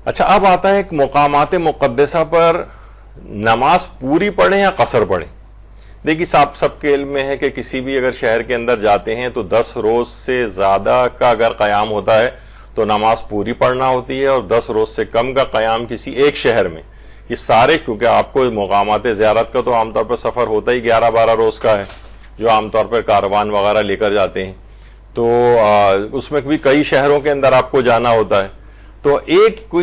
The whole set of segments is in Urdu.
اچھا اب آتا ہے ایک مقامات مقدسہ پر نماز پوری پڑھیں یا قصر پڑھیں. دیکھیے سب کے علم میں ہے کہ کسی بھی اگر شہر کے اندر جاتے ہیں تو 10 روز سے زیادہ کا اگر قیام ہوتا ہے تو نماز پوری پڑھنا ہوتی ہے، اور 10 روز سے کم کا قیام کسی ایک شہر میں، یہ سارے، کیونکہ آپ کو مقامات زیارت کا تو عام طور پر سفر ہوتا ہی 11-12 روز کا ہے جو عام طور پر کاروان وغیرہ لے کر جاتے ہیں، تو اس میں بھی کئی شہروں کے اندر آپ کو جانا ہوتا ہے. تو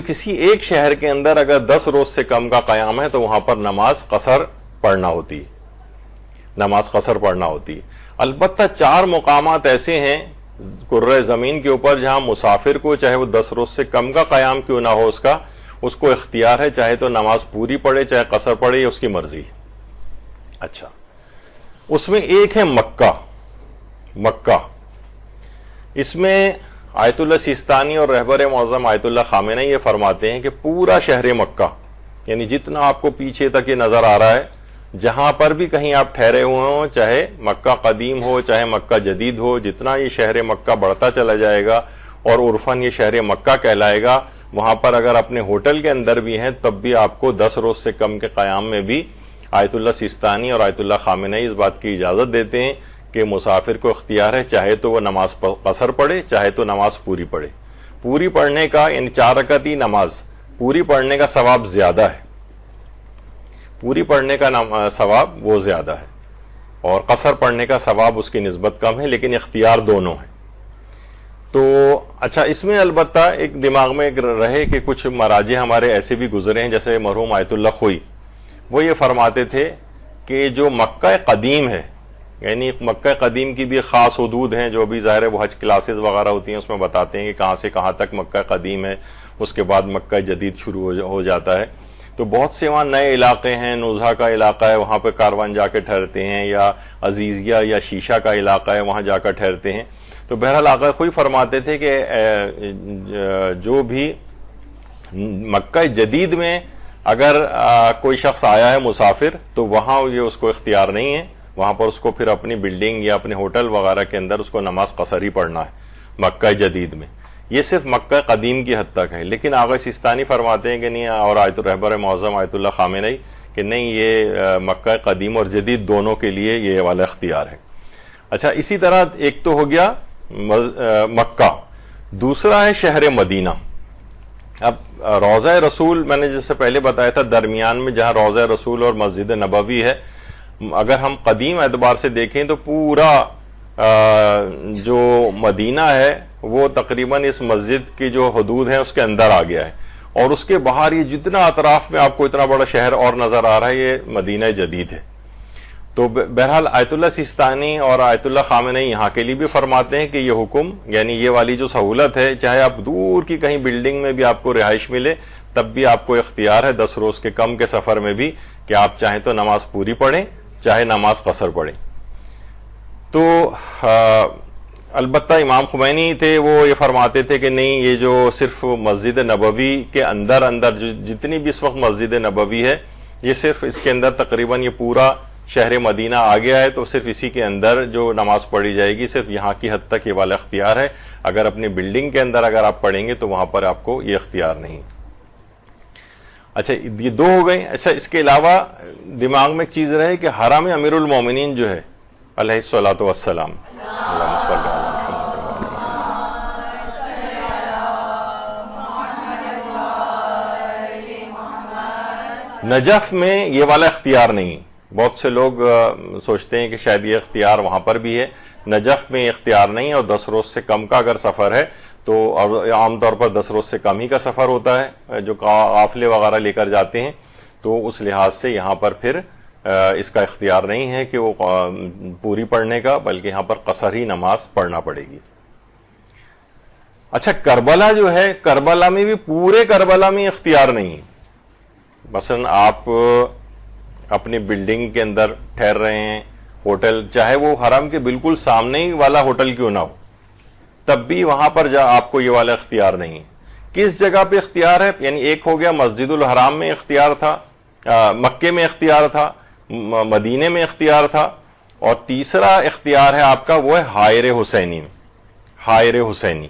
کسی ایک شہر کے اندر اگر 10 روز سے کم کا قیام ہے تو وہاں پر نماز قصر پڑھنا ہوتی ہے. البتہ 4 مقامات ایسے ہیں کرۂ زمین کے اوپر جہاں مسافر کو چاہے وہ 10 روز سے کم کا قیام کیوں نہ ہو اس کو اختیار ہے، چاہے تو نماز پوری پڑھے چاہے قصر پڑھے، یہ اس کی مرضی ہے. اچھا، اس میں ایک ہے مکہ. اس میں آیت اللہ سیستانی اور رہبر معظم آیت اللہ خامنہئی یہ فرماتے ہیں کہ پورا شہر مکہ، یعنی جتنا آپ کو پیچھے تک یہ نظر آ رہا ہے، جہاں پر بھی کہیں آپ ٹھہرے ہوئے ہوں، چاہے مکہ قدیم ہو چاہے مکہ جدید ہو، جتنا یہ شہر مکہ بڑھتا چلا جائے گا اور عرفاً یہ شہر مکہ کہلائے گا، وہاں پر اگر اپنے ہوٹل کے اندر بھی ہیں تب بھی آپ کو 10 روز سے کم کے قیام میں بھی آیت اللہ سیستانی اور آیت اللہ خامنہئی اس بات کی اجازت دیتے ہیں کہ مسافر کو اختیار ہے، چاہے تو وہ نماز قصر پڑھے چاہے تو نماز پوری پڑھے. پوری پڑھنے کا یعنی 4 رکعتی نماز پوری پڑھنے کا ثواب زیادہ ہے، پوری پڑھنے کا ثواب وہ زیادہ ہے، اور قصر پڑھنے کا ثواب اس کی نسبت کم ہے، لیکن اختیار دونوں ہے. تو اچھا، اس میں البتہ ایک دماغ میں رہے کہ کچھ مراجع ہمارے ایسے بھی گزرے ہیں، جیسے مرحوم آیت اللہ خوئی، وہ یہ فرماتے تھے کہ جو مکہ قدیم ہے، یعنی مکہ قدیم کی بھی خاص حدود ہیں جو بھی ظاہر ہے وہ حج کلاسز وغیرہ ہوتی ہیں اس میں بتاتے ہیں کہ کہاں سے کہاں تک مکہ قدیم ہے، اس کے بعد مکہ جدید شروع ہو جاتا ہے. تو بہت سے وہاں نئے علاقے ہیں، نوزہ کا علاقہ ہے، وہاں پہ کاروان جا کے ٹھہرتے ہیں، یا عزیزیہ یا شیشہ کا علاقہ ہے وہاں جا کر ٹھہرتے ہیں. تو بہرحال آقا خود فرماتے تھے کہ جو بھی مکہ جدید میں اگر کوئی شخص آیا ہے مسافر تو وہاں یہ اس کو اختیار نہیں ہے، وہاں پر اس کو پھر اپنی بلڈنگ یا اپنے ہوٹل وغیرہ کے اندر اس کو نماز قصر ہی پڑھنا ہے مکہ جدید میں. یہ صرف مکہ قدیم کی حد تک ہے، لیکن آغا سیستانی فرماتے ہیں کہ نہیں، اور آیت رہبر معظم آیت اللہ خامنہئی کہ نہیں، یہ مکہ قدیم اور جدید دونوں کے لیے یہ والا اختیار ہے. اچھا، اسی طرح ایک تو ہو گیا مکہ، دوسرا ہے شہر مدینہ. اب روضہ رسول میں نے جس سے پہلے بتایا تھا درمیان میں جہاں روضہ رسول اور مسجد نبوی ہے، اگر ہم قدیم اعتبار سے دیکھیں تو پورا جو مدینہ ہے وہ تقریباً اس مسجد کی جو حدود ہیں اس کے اندر آ گیا ہے، اور اس کے باہر یہ جتنا اطراف میں آپ کو اتنا بڑا شہر اور نظر آ رہا ہے یہ مدینہ جدید ہے. تو بہرحال آیت اللہ سیستانی اور آیت اللہ خامنہئی یہاں کے لیے بھی فرماتے ہیں کہ یہ حکم، یعنی یہ والی جو سہولت ہے، چاہے آپ دور کی کہیں بلڈنگ میں بھی آپ کو رہائش ملے تب بھی آپ کو اختیار ہے 10 روز کے کم کے سفر میں بھی کہ آپ چاہیں تو نماز پوری پڑھیں چاہے نماز قصر پڑھیں. تو البتہ امام خمینی تھے وہ یہ فرماتے تھے کہ نہیں، یہ جو صرف مسجد نبوی کے اندر جتنی بھی اس وقت مسجد نبوی ہے، یہ صرف اس کے اندر تقریباً یہ پورا شہر مدینہ آ گیا ہے، تو صرف اسی کے اندر جو نماز پڑھی جائے گی صرف یہاں کی حد تک یہ والا اختیار ہے. اگر اپنی بلڈنگ کے اندر اگر آپ پڑھیں گے تو وہاں پر آپ کو یہ اختیار نہیں. اچھا، یہ 2 ہو گئے. اچھا، اس کے علاوہ دماغ میں ایک چیز رہے کہ حرم امیر المومنین جو ہے علیہ الصلوۃ والسلام، نجف میں یہ والا اختیار نہیں. بہت سے لوگ سوچتے ہیں کہ شاید یہ اختیار وہاں پر بھی ہے، نجف میں اختیار نہیں، اور 10 روز سے کم کا اگر سفر ہے تو عام طور پر 10 روز سے کم ہی کا سفر ہوتا ہے جو قافلے وغیرہ لے کر جاتے ہیں، تو اس لحاظ سے یہاں پر پھر اس کا اختیار نہیں ہے کہ وہ پوری پڑھنے کا، بلکہ یہاں پر قصر ہی نماز پڑھنا پڑے گی. اچھا، کربلا جو ہے، کربلا میں بھی پورے کربلا میں اختیار نہیں. مثلا آپ اپنی بلڈنگ کے اندر ٹھہر رہے ہیں، ہوٹل چاہے وہ حرم کے بالکل سامنے ہی والا ہوٹل کیوں نہ ہو، تب بھی وہاں پر آپ کو یہ والا اختیار نہیں. کس جگہ پہ اختیار ہے؟ یعنی ایک ہو گیا مسجد الحرام میں اختیار تھا، مکے میں اختیار تھا، مدینے میں اختیار تھا، اور تیسرا اختیار ہے آپ کا وہ ہے حائر حسینی میں، حائر حسینی.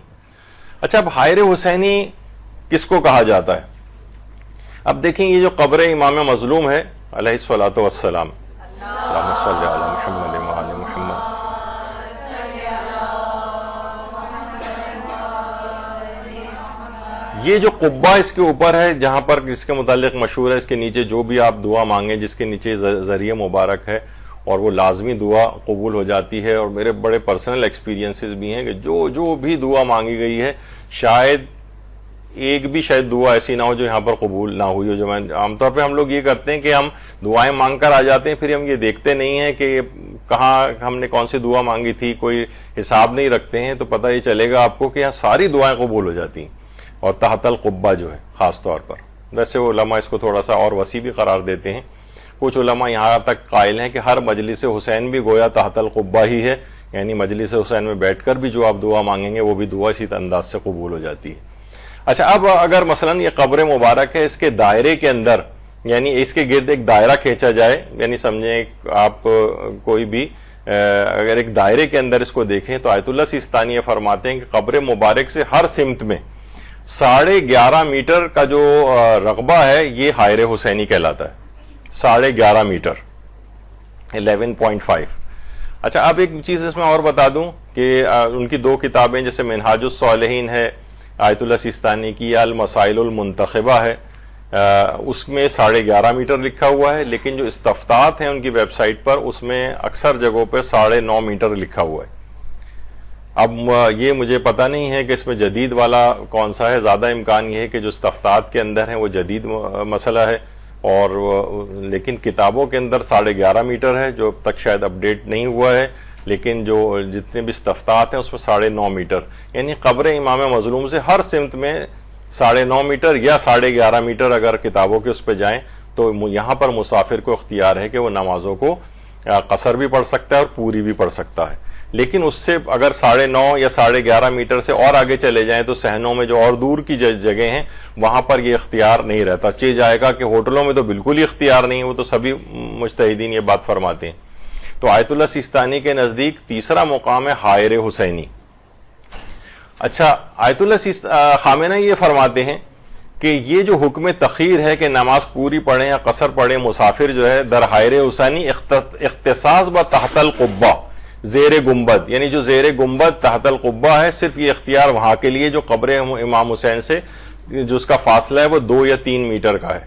اچھا، اب حائر حسینی کس کو کہا جاتا ہے؟ اب دیکھیں یہ جو قبر امام مظلوم ہے علیہ الصلوۃ والسلام، اللہم صلی علی محمد وعلی محمد، یہ جو قبہ اس کے اوپر ہے جہاں پر اس کے متعلق مشہور ہے، اس کے نیچے جو بھی آپ دعا مانگیں جس کے نیچے ذریعہ مبارک ہے اور وہ لازمی دعا قبول ہو جاتی ہے، اور میرے بڑے پرسنل ایکسپیرینسز بھی ہیں کہ جو بھی دعا مانگی گئی ہے شاید ایک بھی شاید دعا ایسی نہ ہو جو یہاں پر قبول نہ ہوئی ہو. جو میں عام طور پہ ہم لوگ یہ کرتے ہیں کہ ہم دعائیں مانگ کر آ جاتے ہیں، پھر ہم یہ دیکھتے نہیں ہیں کہ کہاں ہم نے کون سی دعا مانگی تھی، کوئی حساب نہیں رکھتے ہیں، تو پتہ یہ چلے گا آپ کو کہ یہاں ساری دعائیں قبول ہو جاتی ہیں. اور تحت القبہ جو ہے خاص طور پر، ویسے علماء اس کو تھوڑا سا اور وسیع بھی قرار دیتے ہیں. کچھ علماء یہاں تک قائل ہیں کہ ہر مجلس حسین بھی گویا تحت القبہ ہی ہے، یعنی مجلس حسین میں بیٹھ کر بھی جو آپ دعا مانگیں گے وہ بھی دعا اسی انداز سے قبول ہو جاتی ہے. اچھا، اب اگر مثلا یہ قبر مبارک ہے، اس کے دائرے کے اندر یعنی اس کے گرد ایک دائرہ کھینچا جائے، یعنی سمجھیں آپ کوئی بھی اگر ایک دائرے کے اندر اس کو دیکھیں تو آیت اللہ سیستانی یہ فرماتے ہیں کہ قبر مبارک سے ہر سمت میں 11.5 میٹر کا جو رقبہ ہے یہ حائر حسینی کہلاتا ہے. 11.5 میٹر 11.5. اچھا، اب ایک چیز اس میں اور بتا دوں کہ ان کی 2 کتابیں جیسے منہاج الصالحین ہے آیت اللہ سیستانی کی، یا المسائل المنتخبہ ہے، اس میں 11.5 میٹر لکھا ہوا ہے، لیکن جو استفتاحات ہیں ان کی ویب سائٹ پر اس میں اکثر جگہوں پہ 9.5 میٹر لکھا ہوا ہے. اب یہ مجھے پتہ نہیں ہے کہ اس میں جدید والا کون سا ہے، زیادہ امکان یہ ہے کہ جو استفتاحات کے اندر ہیں وہ جدید مسئلہ ہے، اور لیکن کتابوں کے اندر 11.5 میٹر ہے جو اب تک شاید اپڈیٹ نہیں ہوا ہے، لیکن جو جتنے بھی استفتاحات ہیں اس میں 9.5 میٹر، یعنی قبر امام مظلوم سے ہر سمت میں 9.5 میٹر یا 11.5 میٹر اگر کتابوں کے اس پہ جائیں تو یہاں پر مسافر کو اختیار ہے کہ وہ نمازوں کو قصر بھی پڑھ سکتا ہے اور پوری بھی پڑھ سکتا ہے. لیکن اس سے اگر 9.5 یا 11.5 میٹر سے اور آگے چلے جائیں تو صحنوں میں جو اور دور کی جگہ ہیں وہاں پر یہ اختیار نہیں رہتا. چہ جائے گا کہ ہوٹلوں میں تو بالکل ہی اختیار نہیں ہے، وہ تو سبھی مجتہدین یہ بات فرماتے ہیں. تو آیت اللہ سیستانی کے نزدیک تیسرا مقام ہے حائر حسینی. اچھا، آیت اللہ خامنہ یہ فرماتے ہیں کہ یہ جو حکم تخیر ہے کہ نماز پوری پڑھیں یا قصر پڑھیں مسافر جو ہے در حائر حسینی اختصاص با تحت القبہ زیر گنبد، یعنی جو زیر گنبد تحت القبہ ہے صرف یہ اختیار وہاں کے لیے جو قبر امام حسین سے جو اس کا فاصلہ ہے وہ 2 یا 3 میٹر کا ہے.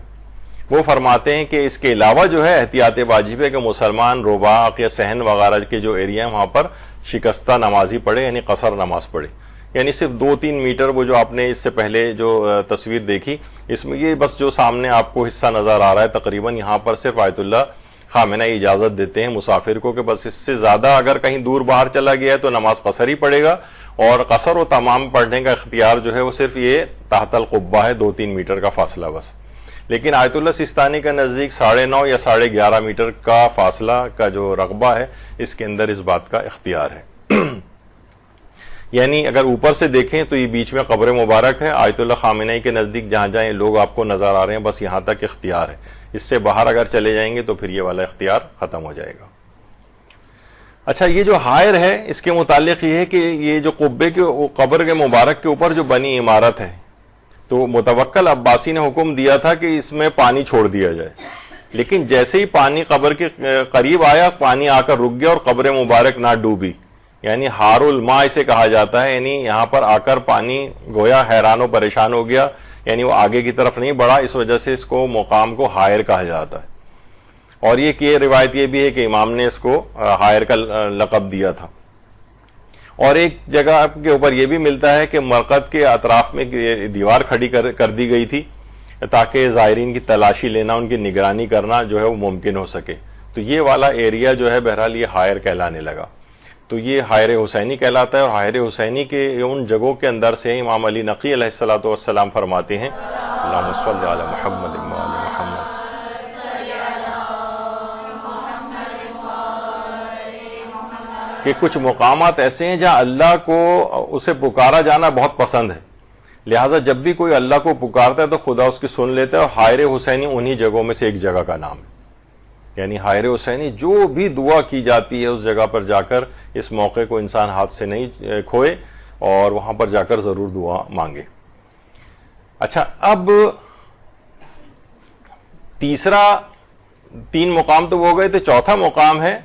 وہ فرماتے ہیں کہ اس کے علاوہ جو ہے احتیاط واجب ہے کہ مسلمان رباق یا صحن وغیرہ کے جو ایریا ہیں وہاں پر شکستہ نمازی پڑھے، یعنی قصر نماز پڑھے. یعنی صرف 2-3 میٹر، وہ جو آپ نے اس سے پہلے جو تصویر دیکھی اس میں یہ بس جو سامنے آپ کو حصہ نظر آ رہا ہے تقریباً، یہاں پر صرف آیت اللہ خامنہ اجازت دیتے ہیں مسافر کو کہ بس اس سے زیادہ اگر کہیں دور باہر چلا گیا ہے تو نماز قصر ہی پڑے گا، اور قصر و تمام پڑھنے کا اختیار جو ہے وہ صرف یہ تحت القبہ ہے، 2-3 میٹر کا فاصلہ بس. لیکن آیت اللہ سیستانی کا نزدیک 9.5 یا 11.5 میٹر کا فاصلہ کا جو رقبہ ہے اس کے اندر اس بات کا اختیار ہے. یعنی اگر اوپر سے دیکھیں تو یہ بیچ میں قبر مبارک ہے، آیت اللہ خامنہ کے نزدیک جہاں جہاں لوگ آپ کو نظر آ رہے ہیں بس یہاں تک اختیار ہے. اس سے باہر اگر چلے جائیں گے تو پھر یہ والا اختیار ختم ہو جائے گا. اچھا، یہ جو حائر ہے اس کے متعلق یہ ہے کہ یہ جو قبر کے مبارک کے اوپر جو بنی عمارت ہے تو متوکل عباسی نے حکم دیا تھا کہ اس میں پانی چھوڑ دیا جائے، لیکن جیسے ہی پانی قبر کے قریب آیا پانی آ کر رک گیا اور قبر مبارک نہ ڈوبی، یعنی حار الماء اسے کہا جاتا ہے. یعنی یہاں پر آ کر پانی گویا حیران و پریشان ہو گیا، یعنی وہ آگے کی طرف نہیں بڑھا، اس وجہ سے اس کو مقام کو حائر کہا جاتا ہے. اور یہ روایت یہ بھی ہے کہ امام نے اس کو حائر کا لقب دیا تھا. اور ایک جگہ کے اوپر یہ بھی ملتا ہے کہ مرقد کے اطراف میں دیوار کھڑی کر دی گئی تھی تاکہ زائرین کی تلاشی لینا، ان کی نگرانی کرنا جو ہے وہ ممکن ہو سکے. تو یہ والا ایریا جو ہے بہرحال یہ حائر کہلانے لگا. تو یہ حائر حسینی کہلاتا ہے، اور حائر حسینی کے ان جگہوں کے اندر سے امام علی نقی علیہ الصلوۃ والسلام فرماتے ہیں اللہم صلی علی محمد وعلی محمد کہ کچھ مقامات ایسے ہیں جہاں اللہ کو اسے پکارا جانا بہت پسند ہے، لہٰذا جب بھی کوئی اللہ کو پکارتا ہے تو خدا اس کی سن لیتا ہے، اور حائر حسینی انہی جگہوں میں سے ایک جگہ کا نام ہے. یعنی حائر حسینی جو بھی دعا کی جاتی ہے اس جگہ پر جا کر اس موقع کو انسان ہاتھ سے نہیں کھوئے اور وہاں پر جا کر ضرور دعا مانگے. اچھا، اب تیسرا، 3 مقام تو وہ ہو گئے تھے، چوتھا مقام ہے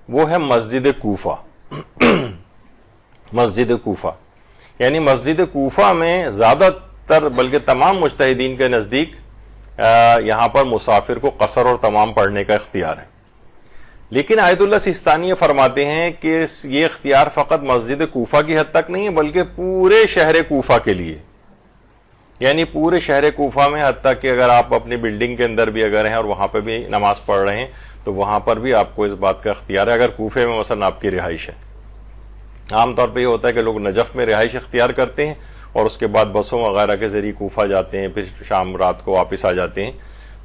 وہ ہے مسجد کوفہ. مسجد کوفہ یعنی مسجد کوفہ میں زیادہ تر بلکہ تمام مجتہدین کے نزدیک یہاں پر مسافر کو قصر اور تمام پڑھنے کا اختیار ہے. لیکن آیت اللہ سیستانی یہ فرماتے ہیں کہ یہ اختیار فقط مسجد کوفہ کی حد تک نہیں ہے بلکہ پورے شہر کوفہ کے لیے. یعنی پورے شہر کوفہ میں، حتیٰ کہ اگر آپ اپنی بلڈنگ کے اندر بھی اگر ہیں اور وہاں پہ بھی نماز پڑھ رہے ہیں تو وہاں پر بھی آپ کو اس بات کا اختیار ہے. اگر کوفے میں مثلا آپ کی رہائش ہے، عام طور پہ یہ ہوتا ہے کہ لوگ نجف میں رہائش اختیار کرتے ہیں اور اس کے بعد بسوں وغیرہ کے ذریعے کوفہ جاتے ہیں، پھر شام رات کو واپس آ جاتے ہیں.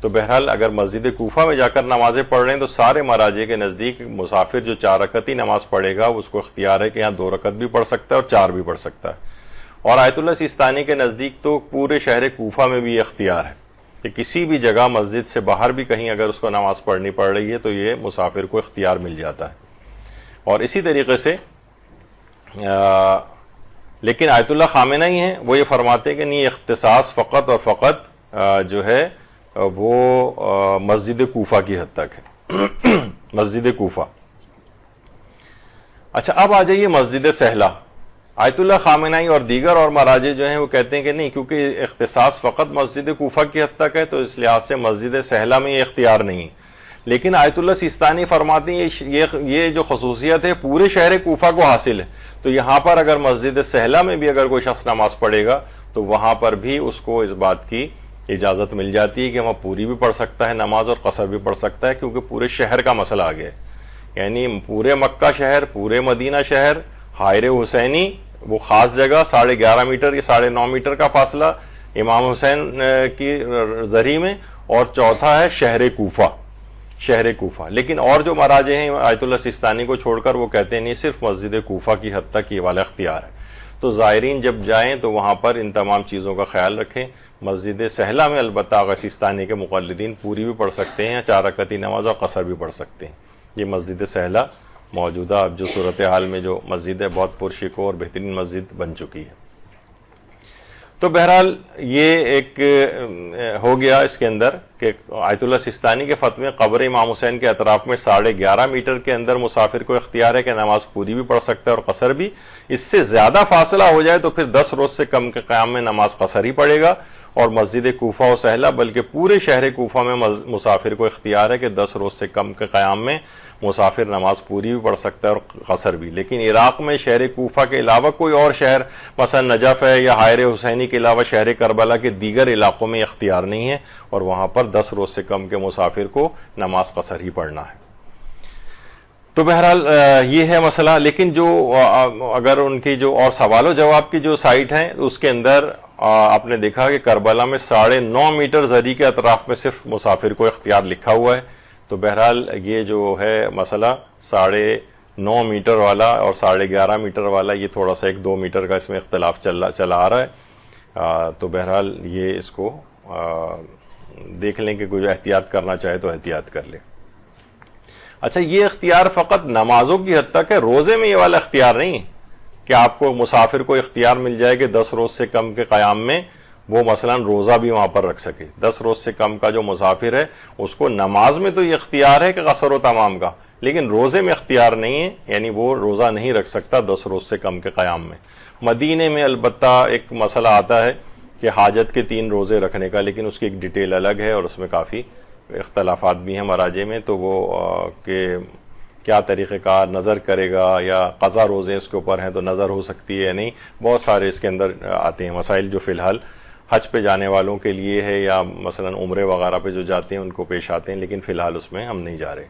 تو بہرحال اگر مسجد کوفہ میں جا کر نمازیں پڑھ رہے ہیں تو سارے مراجع کے نزدیک مسافر جو 4 رکعتی نماز پڑھے گا اس کو اختیار ہے کہ یہاں 2 رکعت بھی پڑھ سکتا ہے اور 4 بھی پڑھ سکتا ہے. اور آیت اللہ سیستانی کے نزدیک تو پورے شہر کوفہ میں بھی یہ اختیار ہے کہ کسی بھی جگہ مسجد سے باہر بھی کہیں اگر اس کو نماز پڑھنی پڑ رہی ہے تو یہ مسافر کو اختیار مل جاتا ہے. اور اسی طریقے سے لیکن آیت اللہ خامنہئی ہیں وہ یہ فرماتے ہیں کہ نہیں، اختصاص فقط اور فقط جو ہے وہ مسجد کوفہ کی حد تک ہے. مسجد کوفہ. اچھا، اب آ جائیے مسجد سہلہ. آیت اللہ خامنہئی اور دیگر اور مراجع جو ہیں وہ کہتے ہیں کہ نہیں، کیونکہ اختصاص فقط مسجد کوفہ کی حد تک ہے تو اس لحاظ سے مسجد سہلہ میں یہ اختیار نہیں. لیکن آیت اللہ سیستانی فرماتے ہیں یہ جو خصوصیت ہے پورے شہر کوفہ کو حاصل ہے. تو یہاں پر اگر مسجد سہلہ میں بھی اگر کوئی شخص نماز پڑھے گا تو وہاں پر بھی اس کو اس بات کی اجازت مل جاتی ہے کہ وہاں پوری بھی پڑھ سکتا ہے نماز اور قصر بھی پڑھ سکتا ہے، کیونکہ پورے شہر کا مسئلہ آ گیا ہے. یعنی پورے مکہ شہر، پورے مدینہ شہر، حائر حسینی وہ خاص جگہ 11.5 میٹر یا 9.5 میٹر کا فاصلہ امام حسین کی زرعی میں، اور چوتھا ہے شہر کوفہ. شہر کوفہ. لیکن اور جو مراجع ہیں آیت اللہ سیستانی کو چھوڑ کر وہ کہتے ہیں نہیں، صرف مسجد کوفہ کی حد تک یہ والا اختیار ہے. تو زائرین جب جائیں تو وہاں پر ان تمام چیزوں کا خیال رکھیں. مسجد سہلہ میں البتہ آغا سیستانی کے مقلدین پوری بھی پڑھ سکتے ہیں، 4 رکعتی نماز اور قصر بھی پڑھ سکتے ہیں. یہ مسجد سہلہ موجودہ اب جو صورتحال میں جو مسجد ہے بہت پرشکو اور بہترین مسجد بن چکی ہے. تو بہرحال یہ ایک ہو گیا اس کے اندر کہ آیت اللہ سیستانی کے فتوے قبر امام حسین کے اطراف میں 11.5 میٹر کے اندر مسافر کو اختیار ہے کہ نماز پوری بھی پڑھ سکتا ہے اور قصر بھی. اس سے زیادہ فاصلہ ہو جائے تو پھر 10 روز سے کم کے قیام میں نماز قصر ہی پڑے گا. اور مسجد کوفہ و سہلہ بلکہ پورے شہر کوفہ میں مسافر کو اختیار ہے کہ 10 روز سے کم کے قیام میں مسافر نماز پوری بھی پڑھ سکتا ہے اور قصر بھی. لیکن عراق میں شہر کوفہ کے علاوہ کوئی اور شہر مثلا نجف ہے یا حائر حسینی کے علاوہ شہر کربلا کے دیگر علاقوں میں اختیار نہیں ہے اور وہاں پر 10 روز سے کم کے مسافر کو نماز قصر ہی پڑھنا ہے. تو بہرحال یہ ہے مسئلہ. لیکن جو اگر ان کی جو اور سوال و جواب کی جو سائٹ ہیں اس کے اندر آپ نے دیکھا کہ کربلا میں 9.5 میٹر زرعی کے اطراف میں صرف مسافر کو اختیار لکھا ہوا ہے. تو بہرحال یہ جو ہے مسئلہ 9.5 میٹر والا اور 11.5 میٹر والا یہ تھوڑا سا 1-2 میٹر کا اس میں اختلاف چلا آ رہا ہے. تو بہرحال یہ اس کو دیکھ لیں کہ کوئی احتیاط کرنا چاہے تو احتیاط کر لیں. اچھا، یہ اختیار فقط نمازوں کی حد تک ہے، روزے میں یہ والا اختیار نہیں ہے کہ آپ کو مسافر کو اختیار مل جائے کہ 10 روز سے کم کے قیام میں وہ مثلا روزہ بھی وہاں پر رکھ سکے. 10 روز سے کم کا جو مسافر ہے اس کو نماز میں تو یہ اختیار ہے کہ قصر و تمام کا، لیکن روزے میں اختیار نہیں ہے. یعنی وہ روزہ نہیں رکھ سکتا 10 روز سے کم کے قیام میں. مدینے میں البتہ ایک مسئلہ آتا ہے کہ حاجت کے 3 روزے رکھنے کا، لیکن اس کی ایک ڈیٹیل الگ ہے اور اس میں کافی اختلافات بھی ہیں مراجع میں. تو وہ کہ کیا طریقہ کار نظر کرے گا یا قضا روزے اس کے اوپر ہیں تو نظر ہو سکتی ہے یا نہیں، بہت سارے اس کے اندر آتے ہیں مسائل جو فی الحال حج پہ جانے والوں کے لیے ہے یا مثلا عمرے وغیرہ پہ جو جاتے ہیں ان کو پیش آتے ہیں، لیکن فی الحال اس میں ہم نہیں جا رہے.